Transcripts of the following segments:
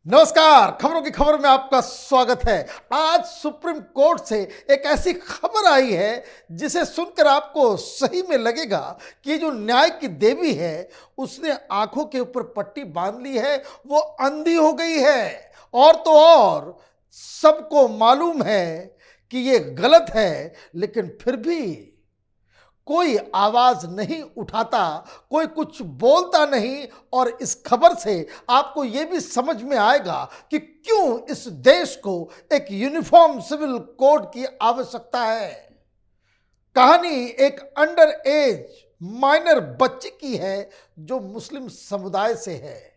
नमस्कार। खबरों की खबर में आपका स्वागत है। आज सुप्रीम कोर्ट से एक ऐसी खबर आई है जिसे सुनकर आपको सही में लगेगा कि जो न्याय की देवी है उसने आंखों के ऊपर पट्टी बांध ली है, वो अंधी हो गई है। और तो और सबको मालूम है कि ये गलत है, लेकिन फिर भी कोई आवाज नहीं उठाता, कोई कुछ बोलता नहीं। और इस खबर से आपको यह भी समझ में आएगा कि क्यों इस देश को एक यूनिफॉर्म सिविल कोड की आवश्यकता है। कहानी एक अंडर एज माइनर बच्ची की है जो मुस्लिम समुदाय से है।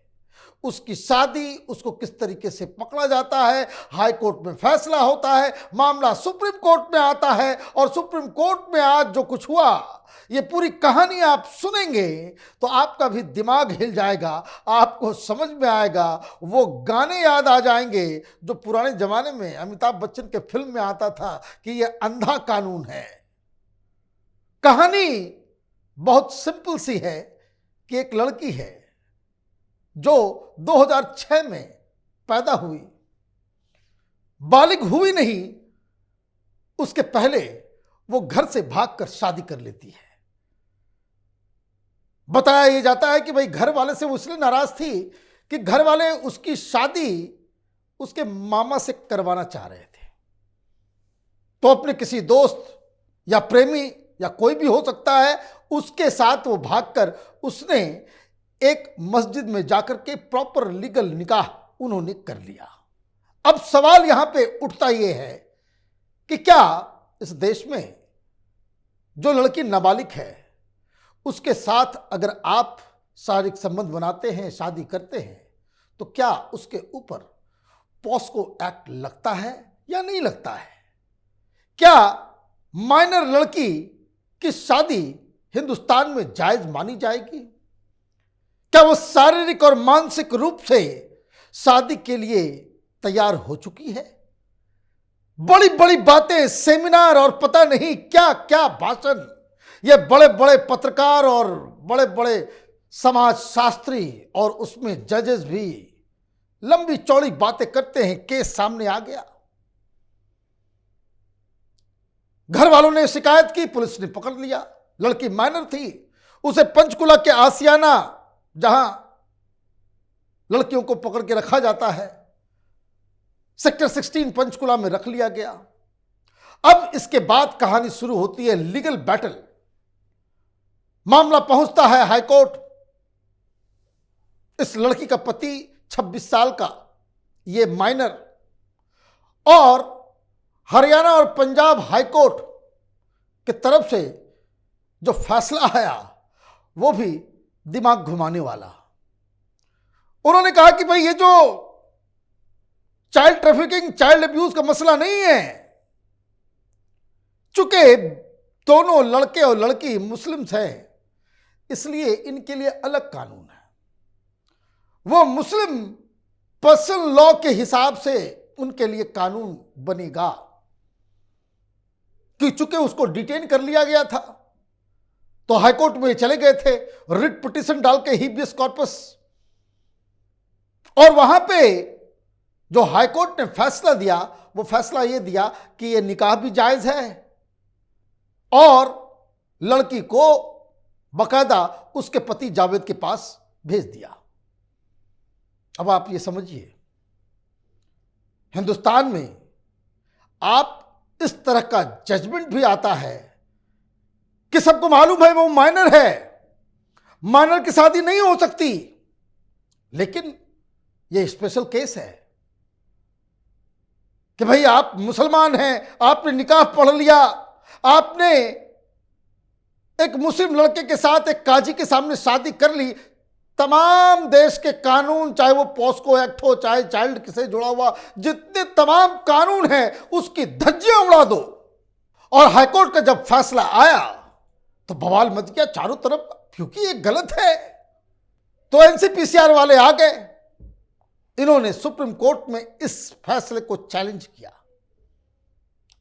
उसकी शादी, उसको किस तरीके से पकड़ा जाता है, हाई कोर्ट में फैसला होता है, मामला सुप्रीम कोर्ट में आता है और सुप्रीम कोर्ट में आज जो कुछ हुआ, ये पूरी कहानी आप सुनेंगे तो आपका भी दिमाग हिल जाएगा। आपको समझ में आएगा, वो गाने याद आ जाएंगे जो पुराने जमाने में अमिताभ बच्चन के फिल्म में आता था कि ये अंधा कानून है। कहानी बहुत सिंपल सी है कि एक लड़की है जो 2006 में पैदा हुई, बालिग हुई नहीं, उसके पहले वो घर से भागकर शादी कर लेती है। बताया यह जाता है कि भाई घर वाले से वो इसलिए नाराज थी कि घर वाले उसकी शादी उसके मामा से करवाना चाह रहे थे। तो अपने किसी दोस्त या प्रेमी या कोई भी हो सकता है, उसके साथ वो भागकर उसने एक मस्जिद में जाकर के प्रॉपर लीगल निकाह उन्होंने कर लिया। अब सवाल यहां पे उठता यह है कि क्या इस देश में जो लड़की नाबालिग है उसके साथ अगर आप शारीरिक संबंध बनाते हैं, शादी करते हैं, तो क्या उसके ऊपर पॉस्को एक्ट लगता है या नहीं लगता है? क्या माइनर लड़की की शादी हिंदुस्तान में जायज मानी जाएगी? क्या वो शारीरिक और मानसिक रूप से शादी के लिए तैयार हो चुकी है? बड़ी बड़ी बातें, सेमिनार और पता नहीं क्या क्या भाषण ये बड़े बड़े पत्रकार और बड़े बड़े समाजशास्त्री और उसमें जजेस भी लंबी चौड़ी बातें करते हैं। केस सामने आ गया, घर वालों ने शिकायत की, पुलिस ने पकड़ लिया। लड़की माइनर थी, उसे पंचकुला के आसियाना जहां लड़कियों को पकड़ के रखा जाता है, सेक्टर 16 पंचकुला में रख लिया गया। अब इसके बाद कहानी शुरू होती है लीगल बैटल। मामला पहुंचता है हाई कोर्ट। इस लड़की का पति 26 साल का, ये माइनर, और हरियाणा और पंजाब हाई कोर्ट की तरफ से जो फैसला आया वो भी दिमाग घुमाने वाला। उन्होंने कहा कि भाई ये जो चाइल्ड ट्रैफिकिंग, चाइल्ड अब्यूज का मसला नहीं है, चूंकि दोनों लड़के और लड़की मुस्लिम्स हैं इसलिए इनके लिए अलग कानून है। वो मुस्लिम पर्सनल लॉ के हिसाब से उनके लिए कानून बनेगा कि चूंकि उसको डिटेन कर लिया गया था तो हाईकोर्ट में चले गए थे रिट पिटीशन डाल के, हिबियस कॉर्पस। और वहां पे जो हाईकोर्ट ने फैसला दिया वो फैसला ये दिया कि ये निकाह भी जायज है और लड़की को बकायदा उसके पति जावेद के पास भेज दिया। अब आप ये समझिए, हिंदुस्तान में आप इस तरह का जजमेंट भी आता है कि सबको मालूम है वो माइनर है, माइनर की शादी नहीं हो सकती, लेकिन ये स्पेशल केस है कि भाई आप मुसलमान हैं, आपने निकाह पढ़ लिया, आपने एक मुस्लिम लड़के के साथ एक काजी के सामने शादी कर ली। तमाम देश के कानून, चाहे वो पॉस्को एक्ट हो, चाहे चाइल्ड से जुड़ा हुआ जितने तमाम कानून हैं, उसकी धज्जियां उड़ा दो। और हाईकोर्ट का जब फैसला आया तो बवाल मच गया चारों तरफ, क्योंकि ये गलत है। तो एनसीपीसीआर वाले आ गए, इन्होंने सुप्रीम कोर्ट में इस फैसले को चैलेंज किया।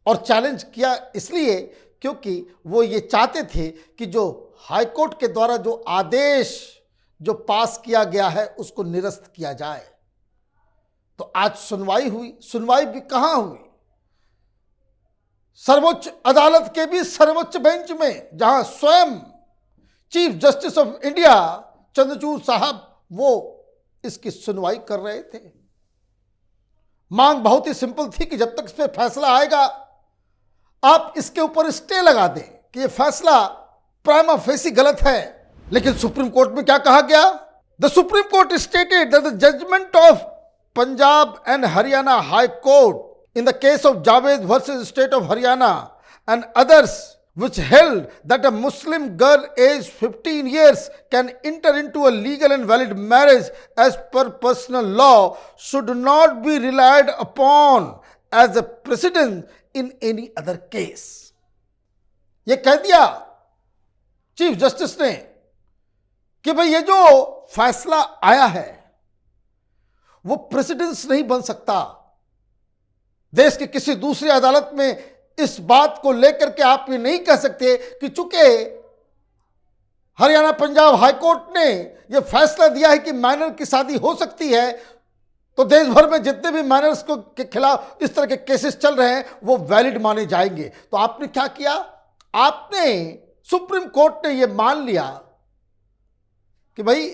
और चैलेंज किया इसलिए क्योंकि वो ये चाहते थे कि जो हाईकोर्ट के द्वारा जो आदेश जो पास किया गया है उसको निरस्त किया जाए। तो आज सुनवाई हुई, सुनवाई भी कहां हुई? सर्वोच्च अदालत के भी सर्वोच्च बेंच में, जहां स्वयं chief justice of India Chandrachud साहब वो इसकी सुनवाई कर रहे थे। मांग बहुत ही सिंपल थी कि जब तक इस पर फैसला आएगा आप इसके ऊपर स्टे लगा दें कि यह फैसला प्राइमा फेसी गलत है। लेकिन सुप्रीम कोर्ट में क्या कहा गया? The supreme court stated that the judgment of Punjab and Haryana high court in the case of Javed versus state of Haryana and others which held that a Muslim girl aged 15 years can enter into a legal and valid marriage as per personal law should not be relied upon as a precedent in any other case. ये कह दिया chief justice ने कि भाई ये जो फैसला आया है वो प्रेसिडेंस नहीं बन सकता। देश की किसी दूसरी अदालत में इस बात को लेकर के आप ये नहीं कह सकते कि चूंकि हरियाणा पंजाब हाईकोर्ट ने यह फैसला दिया है कि माइनर की शादी हो सकती है, तो देश भर में जितने भी माइनर्स को के खिलाफ इस तरह के केसेस चल रहे हैं वो वैलिड माने जाएंगे। तो आपने क्या किया? आपने सुप्रीम कोर्ट ने यह मान लिया कि भाई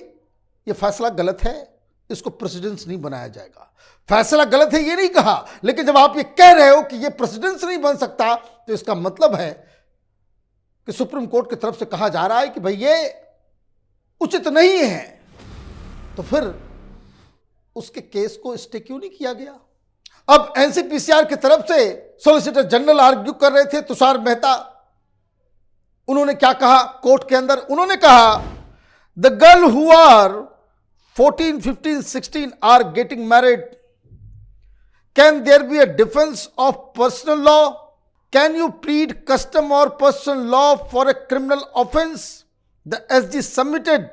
ये फैसला गलत है, इसको प्रेसिडेंस नहीं बनाया जाएगा। फैसला गलत है ये नहीं कहा, लेकिन जब आप ये कह रहे हो कि ये प्रेसिडेंस नहीं बन सकता तो इसका मतलब है कि सुप्रीम कोर्ट की तरफ से कहा जा रहा है कि भाई ये उचित नहीं है। तो फिर उसके केस को स्टे क्यों नहीं किया गया? अब एनसीपीसीआर की तरफ से सॉलिसिटर जनरल आर्ग्यू कर रहे थे, तुषार मेहता। उन्होंने क्या कहा कोर्ट के अंदर? उन्होंने कहा the girl who are 14, 15, 16 are getting married. Can there be a defense of personal law? Can you plead custom or personal law for a criminal offense? The SG submitted.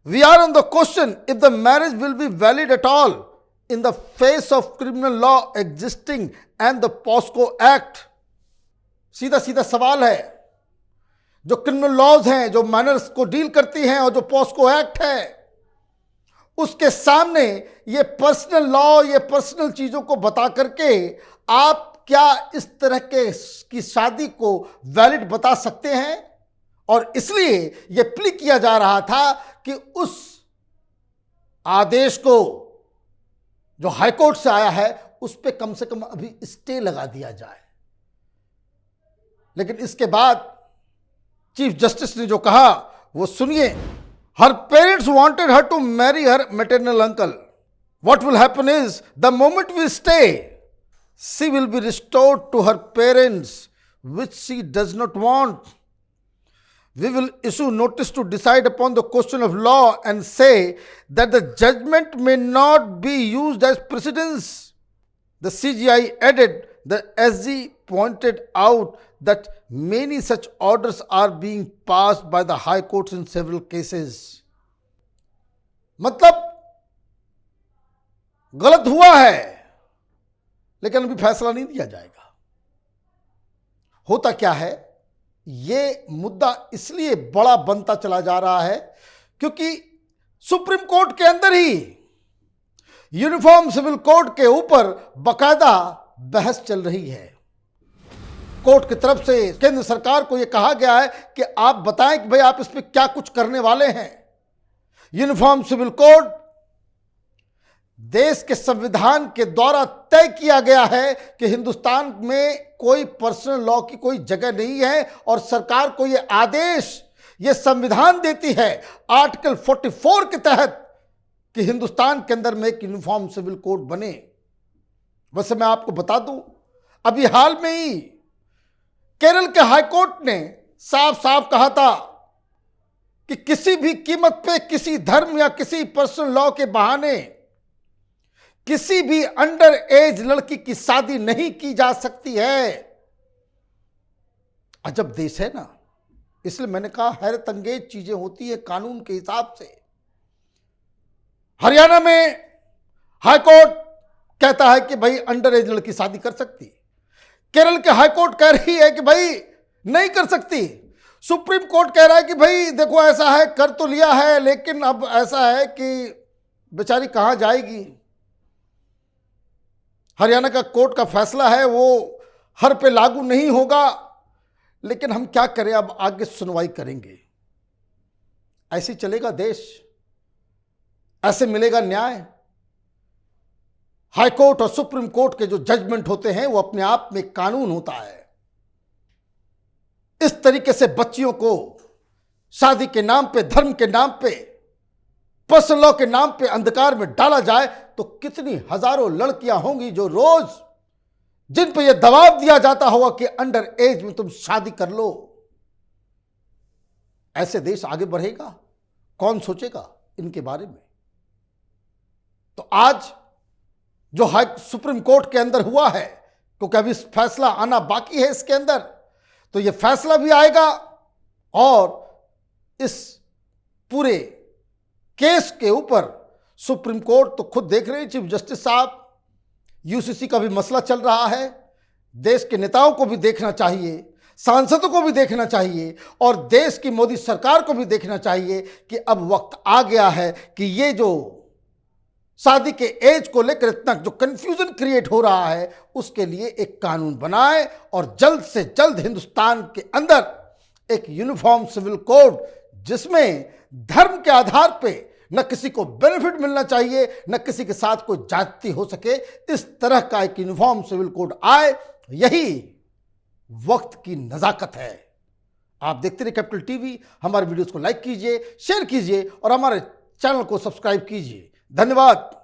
We are on the question if the marriage will be valid at all in the face of criminal law existing and the POSCO Act. सीधा सीधा सवाल है। जो criminal laws हैं, जो miners को deal करती हैं, और जो पॉस्को एक्ट है, उसके सामने ये पर्सनल लॉ, ये पर्सनल चीजों को बता करके आप क्या इस तरह के की शादी को वैलिड बता सकते हैं? और इसलिए ये प्ली किया जा रहा था कि उस आदेश को जो हाईकोर्ट से आया है उस पे कम से कम अभी स्टे लगा दिया जाए। लेकिन इसके बाद चीफ जस्टिस ने जो कहा वो सुनिए। Her parents wanted her to marry her maternal uncle. What will happen is, the moment we stay, she will be restored to her parents, which she does not want. We will issue notice to decide upon the question of law and say that the judgment may not be used as precedence. The CGI added, the SG pointed out that many such orders are being passed by the high courts in several cases. मतलब गलत हुआ है लेकिन अभी फैसला नहीं दिया जाएगा। होता क्या है, ये मुद्दा इसलिए बड़ा बनता चला जा रहा है क्योंकि सुप्रीम कोर्ट के अंदर ही यूनिफॉर्म सिविल कोड के ऊपर बकायदा बहस चल रही है। कोर्ट की तरफ से केंद्र सरकार को यह कहा गया है कि आप बताएं कि भाई आप इस पर क्या कुछ करने वाले हैं। यूनिफॉर्म सिविल कोड देश के संविधान के द्वारा तय किया गया है कि हिंदुस्तान में कोई पर्सनल लॉ की कोई जगह नहीं है और सरकार को यह आदेश, यह संविधान देती है आर्टिकल 44 के तहत कि हिंदुस्तान के अंदर में एक यूनिफॉर्म सिविल कोड बने। वैसे मैं आपको बता दूं, अभी हाल में ही केरल के हाईकोर्ट ने साफ साफ कहा था कि किसी भी कीमत पे किसी धर्म या किसी पर्सनल लॉ के बहाने किसी भी अंडर एज लड़की की शादी नहीं की जा सकती है। अजब देश है ना, इसलिए मैंने कहा हैरत अंगेज चीजें होती है कानून के हिसाब से। हरियाणा में हाईकोर्ट कहता है कि भाई अंडर एज लड़की शादी कर सकती, केरल के हाईकोर्ट कह रही है कि भाई नहीं कर सकती, सुप्रीम कोर्ट कह रहा है कि भाई देखो ऐसा है, कर तो लिया है लेकिन अब ऐसा है कि बेचारी कहां जाएगी। हरियाणा का कोर्ट का फैसला है वो हर पे लागू नहीं होगा, लेकिन हम क्या करें, अब आगे सुनवाई करेंगे। ऐसे चलेगा देश, ऐसे मिलेगा न्याय। हाई कोर्ट और सुप्रीम कोर्ट के जो जजमेंट होते हैं वो अपने आप में कानून होता है। इस तरीके से बच्चियों को शादी के नाम पे, धर्म के नाम पे, पर्सनल लॉ के नाम पे अंधकार में डाला जाए तो कितनी हजारों लड़कियां होंगी जो रोज, जिन पे यह दबाव दिया जाता होगा कि अंडर एज में तुम शादी कर लो। ऐसे देश आगे बढ़ेगा? कौन सोचेगा इनके बारे में? तो आज जो हाई सुप्रीम कोर्ट के अंदर हुआ है, क्योंकि अभी फैसला आना बाकी है इसके अंदर, तो यह फैसला भी आएगा और इस पूरे केस के ऊपर सुप्रीम कोर्ट तो खुद देख रहे हैं, चीफ जस्टिस साहब, यूसीसी का भी मसला चल रहा है। देश के नेताओं को भी देखना चाहिए, सांसदों को भी देखना चाहिए और देश की मोदी सरकार को भी देखना चाहिए कि अब वक्त आ गया है कि ये जो शादी के एज को लेकर इतना जो कंफ्यूजन क्रिएट हो रहा है उसके लिए एक कानून बनाए और जल्द से जल्द हिंदुस्तान के अंदर एक यूनिफॉर्म सिविल कोड, जिसमें धर्म के आधार पे न किसी को बेनिफिट मिलना चाहिए, न किसी के साथ कोई जाति हो सके, इस तरह का एक यूनिफॉर्म सिविल कोड आए। यही वक्त की नजाकत है। आप देखते रहिए कैपिटल टीवी। हमारे वीडियोस को लाइक कीजिए, शेयर कीजिए और हमारे चैनल को सब्सक्राइब कीजिए। धन्यवाद।